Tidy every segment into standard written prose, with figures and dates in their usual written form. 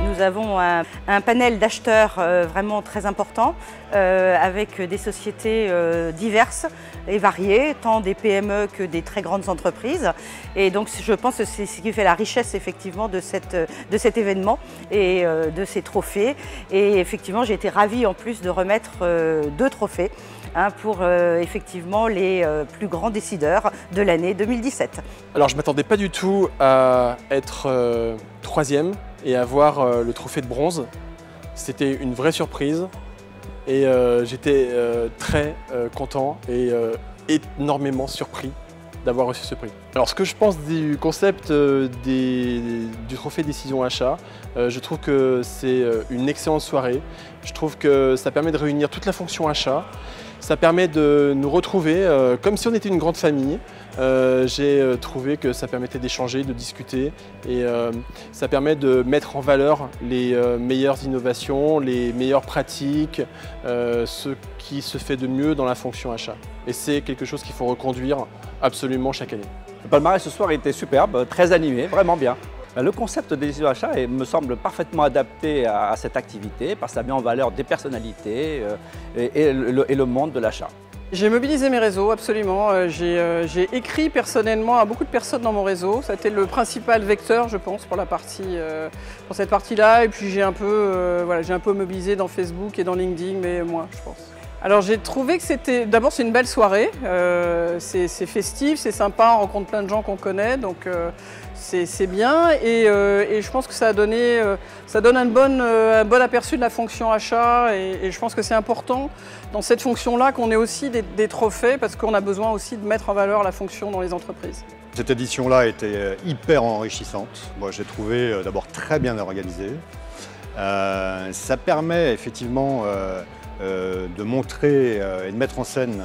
Nous avons un panel d'acheteurs vraiment très important avec des sociétés diverses et variées, tant des PME que des très grandes entreprises. Et donc je pense que c'est ce qui fait la richesse effectivement de cet événement et de ces trophées. Et effectivement j'ai été ravie en plus de remettre 2 trophées pour effectivement les plus grands décideurs de l'année 2017. Alors je ne m'attendais pas du tout à être 3e et avoir le trophée de bronze. C'était une vraie surprise et j'étais très content et énormément surpris d'avoir reçu ce prix. Alors ce que je pense du concept du trophée décision achat, je trouve que c'est une excellente soirée. Je trouve que ça permet de réunir toute la fonction achat. Ça permet de nous retrouver comme si on était une grande famille. J'ai trouvé que ça permettait d'échanger, de discuter et ça permet de mettre en valeur les meilleures innovations, les meilleures pratiques, ce qui se fait de mieux dans la fonction achat. Et c'est quelque chose qu'il faut reconduire absolument chaque année. Le palmarès ce soir était superbe, très animé, vraiment bien. Le concept de décision achat me semble parfaitement adapté à cette activité parce que ça met en valeur des personnalités et le monde de l'achat. J'ai mobilisé mes réseaux, absolument. J'ai écrit personnellement à beaucoup de personnes dans mon réseau. Ça a été le principal vecteur, je pense, pour cette partie-là. Et puis j'ai un peu mobilisé dans Facebook et dans LinkedIn, mais moi, je pense. Alors j'ai trouvé que d'abord c'est une belle soirée, c'est festif, c'est sympa, on rencontre plein de gens qu'on connaît, donc c'est bien et je pense que ça donne un bon aperçu de la fonction achat et je pense que c'est important dans cette fonction-là qu'on ait aussi des trophées parce qu'on a besoin aussi de mettre en valeur la fonction dans les entreprises. Cette édition-là était hyper enrichissante. Moi j'ai trouvé d'abord très bien organisée. Ça permet effectivement de montrer et de mettre en scène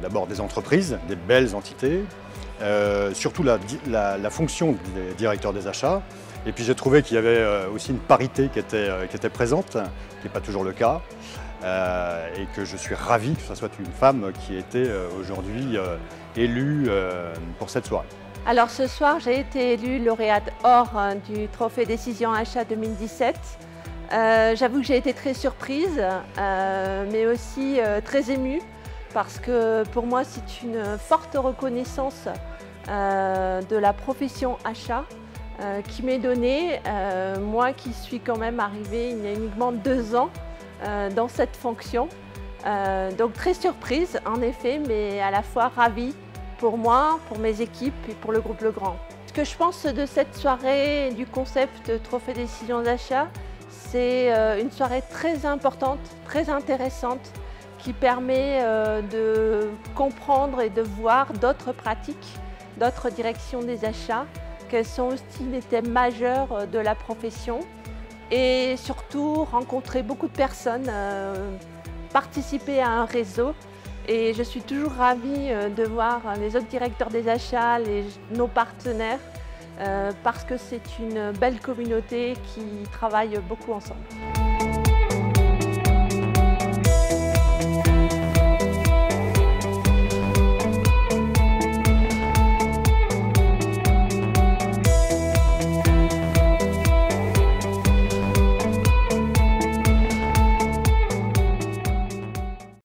d'abord des entreprises, des belles entités, surtout la fonction des directeurs des achats. Et puis j'ai trouvé qu'il y avait aussi une parité qui était présente, qui n'est pas toujours le cas, et que je suis ravi que ce soit une femme qui ait été aujourd'hui élue pour cette soirée. Alors ce soir, j'ai été élue lauréate or du Trophée Décision Achat 2017. J'avoue que j'ai été très surprise, mais aussi très émue, parce que pour moi c'est une forte reconnaissance de la profession achat qui m'est donnée, moi qui suis quand même arrivée il y a uniquement 2 ans dans cette fonction. Donc très surprise en effet, mais à la fois ravie pour moi, pour mes équipes et pour le groupe Legrand. Ce que je pense de cette soirée du concept Trophée Décision d'achat, c'est une soirée très importante, très intéressante, qui permet de comprendre et de voir d'autres pratiques, d'autres directions des achats, quels sont aussi les thèmes majeurs de la profession et surtout rencontrer beaucoup de personnes, participer à un réseau. Et je suis toujours ravie de voir les autres directeurs des achats, nos partenaires, parce que c'est une belle communauté qui travaille beaucoup ensemble.